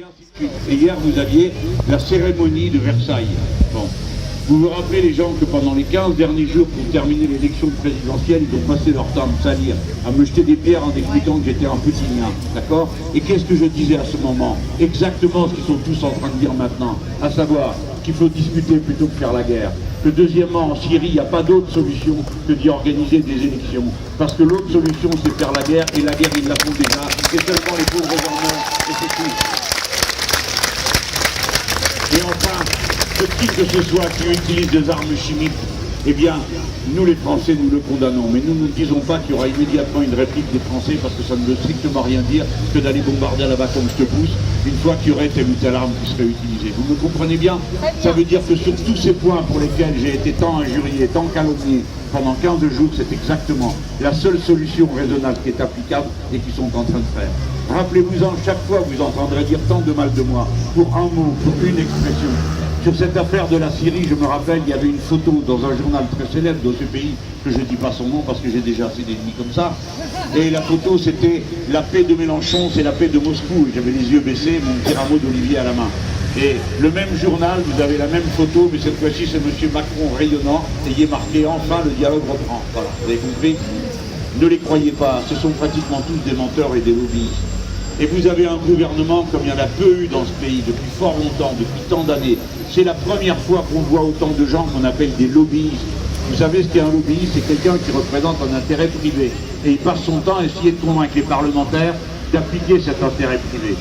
Et hier, vous aviez la cérémonie de Versailles. Bon. Vous vous rappelez, les gens, que pendant les 15 derniers jours, pour terminer l'élection présidentielle, ils ont passé leur temps à me salir, à me jeter des pierres en expliquant que j'étais un poutinien. D'accord? Et qu'est-ce que je disais à ce moment? Exactement ce qu'ils sont tous en train de dire maintenant, à savoir qu'il faut discuter plutôt que faire la guerre. Que deuxièmement, en Syrie, il n'y a pas d'autre solution que d'y organiser des élections. Parce que l'autre solution, c'est faire la guerre, et la guerre, ils la font déjà. Et seulement les pauvres en meurent, et c'est tout. Et enfin, qui que ce soit qui utilise des armes chimiques, eh bien, nous les Français, nous le condamnons. Mais nous ne disons pas qu'il y aura immédiatement une réplique des Français, parce que ça ne veut strictement rien dire que d'aller bombarder là-bas comme je te pousse, une fois qu'il y aurait telle ou telle arme qui serait utilisée. Vous me comprenez bien? Ça veut dire que sur tous ces points pour lesquels j'ai été tant injurié, tant calomnié pendant 15 jours, c'est exactement la seule solution raisonnable qui est applicable et qu'ils sont en train de faire. Rappelez-vous-en, chaque fois vous entendrez dire tant de mal de moi, pour un mot, pour une expression. Sur cette affaire de la Syrie, je me rappelle, il y avait une photo dans un journal très célèbre de ce pays, que je ne dis pas son nom parce que j'ai déjà assez d'ennemis comme ça, et la photo c'était la paix de Mélenchon, c'est la paix de Moscou, et j'avais les yeux baissés, mon petit rameau d'olivier à la main. Et le même journal, vous avez la même photo, mais cette fois-ci c'est M. Macron rayonnant, et il est marqué « Enfin, le dialogue reprend ». Voilà, vous avez compris? Ne les croyez pas, ce sont pratiquement tous des menteurs et des lobbyistes. Et vous avez un gouvernement comme il y en a peu eu dans ce pays depuis fort longtemps, depuis tant d'années. C'est la première fois qu'on voit autant de gens qu'on appelle des lobbyistes. Vous savez ce qu'est un lobbyiste? C'est quelqu'un qui représente un intérêt privé. Et il passe son temps à essayer de convaincre les parlementaires d'appliquer cet intérêt privé.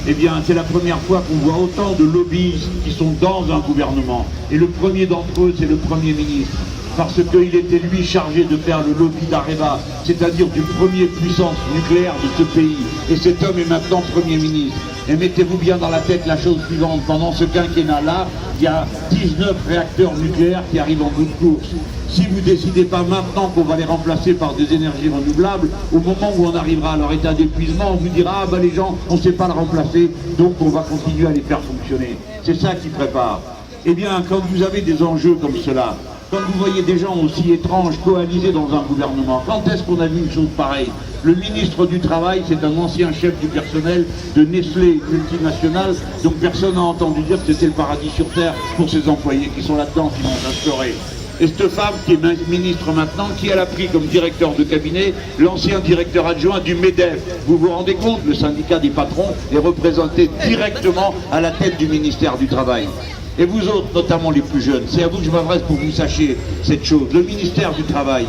Eh bien, c'est la première fois qu'on voit autant de lobbyistes qui sont dans un gouvernement. Et le premier d'entre eux, c'est le Premier ministre. Parce qu'il était lui chargé de faire le lobby d'Areva, c'est-à-dire du premier puissance nucléaire de ce pays. Et cet homme est maintenant Premier ministre. Et mettez-vous bien dans la tête la chose suivante, pendant ce quinquennat-là, il y a 19 réacteurs nucléaires qui arrivent en bout de course. Si vous ne décidez pas maintenant qu'on va les remplacer par des énergies renouvelables, au moment où on arrivera à leur état d'épuisement, on vous dira « Ah ben les gens, on ne sait pas le remplacer, donc on va continuer à les faire fonctionner ». C'est ça qui prépare. Eh bien, quand vous avez des enjeux comme cela, quand vous voyez des gens aussi étranges coalisés dans un gouvernement, quand est-ce qu'on a vu une chose pareille? Le ministre du Travail, c'est un ancien chef du personnel de Nestlé multinationale, donc personne n'a entendu dire que c'était le paradis sur terre pour ses employés qui sont là-dedans, qui vont s'instaurer. Et cette femme qui est ministre maintenant, qui elle a pris comme directeur de cabinet l'ancien directeur adjoint du MEDEF. Vous vous rendez compte, le syndicat des patrons est représenté directement à la tête du ministère du Travail. Et vous autres, notamment les plus jeunes, c'est à vous que je m'adresse pour que vous sachiez cette chose. Le ministère du Travail,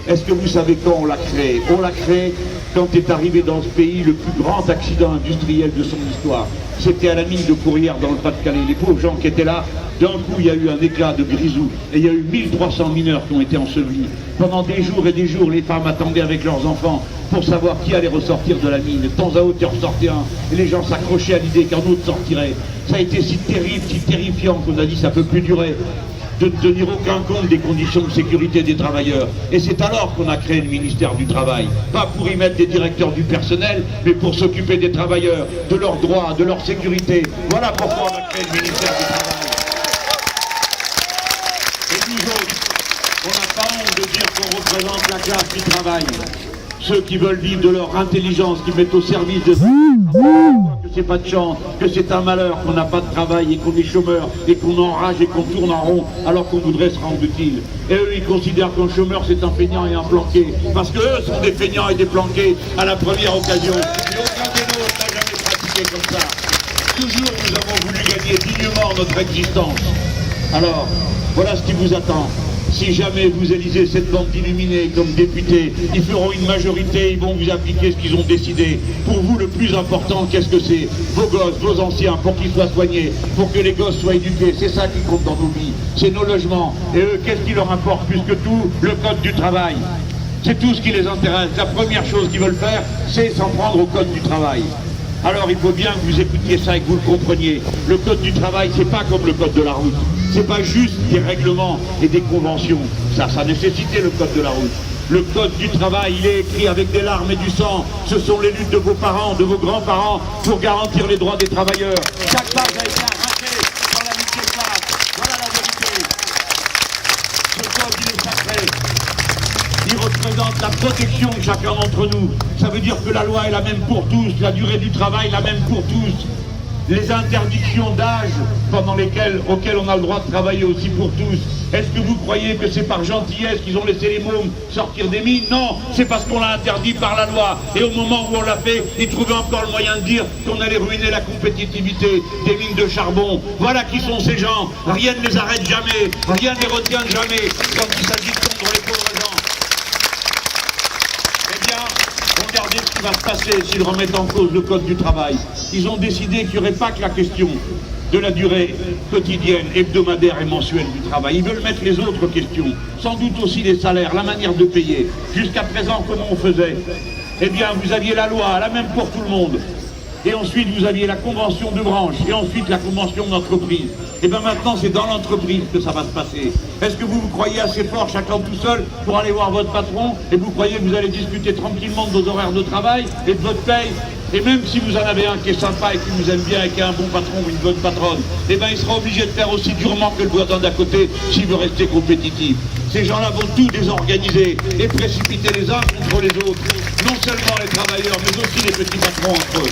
est-ce que vous savez quand on l'a créé? On l'a créé quand est arrivé dans ce pays le plus grand accident industriel de son histoire. C'était à la mine de Courrières dans le Pas-de-Calais. Les pauvres gens qui étaient là, d'un coup il y a eu un éclat de grisou et il y a eu 1300 mineurs qui ont été ensevelis. Pendant des jours et des jours, les femmes attendaient avec leurs enfants pour savoir qui allait ressortir de la mine. De temps à autre, il ressortait un et les gens s'accrochaient à l'idée qu'un autre sortirait. Ça a été si terrible, si terrifiant qu'on a dit ça ne peut plus durer, de ne tenir aucun compte des conditions de sécurité des travailleurs. Et c'est alors qu'on a créé le ministère du Travail. Pas pour y mettre des directeurs du personnel, mais pour s'occuper des travailleurs, de leurs droits, de leur sécurité. Voilà pourquoi on a créé le ministère du Travail. Et nous autres, on n'a pas honte de dire qu'on représente la classe du travail. Ceux qui veulent vivre de leur intelligence, qui mettent au service de que c'est pas de chance, que c'est un malheur, qu'on n'a pas de travail et qu'on est chômeur et qu'on enrage et qu'on tourne en rond alors qu'on voudrait se rendre utile. Et eux, ils considèrent qu'un chômeur c'est un feignant et un planqué. Parce qu'eux sont des feignants et des planqués à la première occasion. Et aucun des nôtres n'a jamais pratiqué comme ça. Toujours nous avons voulu gagner dignement notre existence. Alors, voilà ce qui vous attend. Si jamais vous élisez cette bande d'illuminés comme député, ils feront une majorité, ils vont vous appliquer ce qu'ils ont décidé. Pour vous, le plus important, qu'est-ce que c'est? Vos gosses, vos anciens, pour qu'ils soient soignés, pour que les gosses soient éduqués. C'est ça qui compte dans nos vies. C'est nos logements. Et eux, qu'est-ce qui leur importe plus que tout? Le code du travail. C'est tout ce qui les intéresse. La première chose qu'ils veulent faire, c'est s'en prendre au code du travail. Alors il faut bien que vous écoutiez ça et que vous le compreniez. Le code du travail, c'est pas comme le code de la route. C'est pas juste des règlements et des conventions. Ça nécessitait le code de la route. Le code du travail, il est écrit avec des larmes et du sang. Ce sont les luttes de vos parents, de vos grands-parents pour garantir les droits des travailleurs. Chaque base a été arrachée dans la lutte des classes. Voilà la vérité. Ce code, il est sacré. Il représente la protection de chacun d'entre nous. Ça veut dire que la loi est la même pour tous, la durée du travail la même pour tous. les interdictions d'âge auxquelles on a le droit de travailler aussi pour tous. Est-ce que vous croyez que c'est par gentillesse qu'ils ont laissé les mômes sortir des mines? Non, c'est parce qu'on l'a interdit par la loi. Et au moment où on l'a fait, ils trouvaient encore le moyen de dire qu'on allait ruiner la compétitivité des mines de charbon. Voilà qui sont ces gens. Rien ne les arrête jamais, rien ne les retient jamais quand il s'agit de contre les pauvres gens. Eh bien, regardez ce qui va se passer s'ils remettent en cause le code du travail. Ils ont décidé qu'il n'y aurait pas que la question de la durée quotidienne, hebdomadaire et mensuelle du travail. Ils veulent mettre les autres questions, sans doute aussi les salaires, la manière de payer. Jusqu'à présent, comment on faisait? Eh bien, vous aviez la loi, la même pour tout le monde. Et ensuite, vous aviez la convention de branche, et ensuite la convention d'entreprise. Et bien maintenant, c'est dans l'entreprise que ça va se passer. Est-ce que vous vous croyez assez fort, chacun tout seul, pour aller voir votre patron, et vous croyez que vous allez discuter tranquillement de vos horaires de travail et de votre paye? Et même si vous en avez un qui est sympa et qui vous aime bien et qui a un bon patron ou une bonne patronne, eh bien il sera obligé de faire aussi durement que le voisin d'à côté s'il veut rester compétitif. Ces gens-là vont tout désorganiser et précipiter les uns contre les autres. Non seulement les travailleurs, mais aussi les petits patrons entre eux.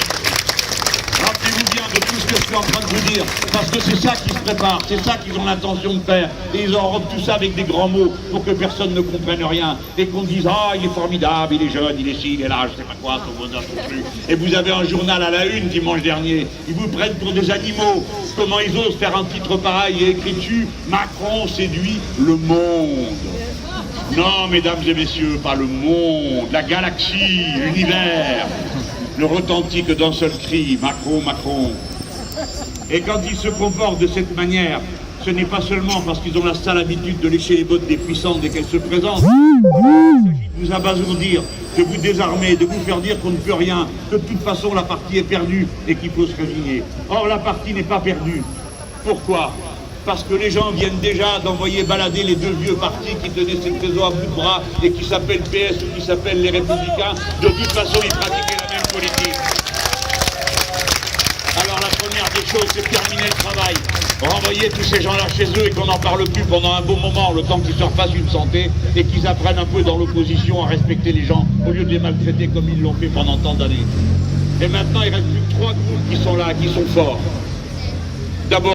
Rappelez-vous bien de tout ce que je suis en train de vous dire, parce que c'est ça qui se prépare, c'est ça qu'ils ont l'intention de faire. Et ils enrobent tout ça avec des grands mots pour que personne ne comprenne rien. Et qu'on dise, ah, il est formidable, il est jeune, il est ci, il est là, je sais pas quoi, son bonheur, son truc. Et vous avez un journal à la une dimanche dernier, ils vous prennent pour des animaux. Comment ils osent faire un titre pareil et écrit dessus, Macron séduit le monde. Non, mesdames et messieurs, pas le monde, la galaxie, l'univers. Ne retentit que d'un seul cri, Macron, Macron. Et quand ils se comportent de cette manière, ce n'est pas seulement parce qu'ils ont la sale habitude de lécher les bottes des puissantes dès qu'elles se présentent. Il s'agit de vous abasourdir, de vous désarmer, de vous faire dire qu'on ne peut rien, que de toute façon la partie est perdue et qu'il faut se résigner. Or la partie n'est pas perdue. Pourquoi? Parce que les gens viennent déjà d'envoyer balader les deux vieux partis qui tenaient cette trésor à bout de bras et qui s'appellent PS ou qui s'appellent les Républicains. De toute façon, ils pratiquaient la même politique. Alors la première des choses, c'est terminer le travail. Renvoyer tous ces gens-là chez eux et qu'on n'en parle plus pendant un bon moment, le temps qu'ils se refassent une santé et qu'ils apprennent un peu dans l'opposition à respecter les gens au lieu de les maltraiter comme ils l'ont fait pendant tant d'années. Et maintenant, il reste plus que 3 groupes qui sont là, qui sont forts. D'abord,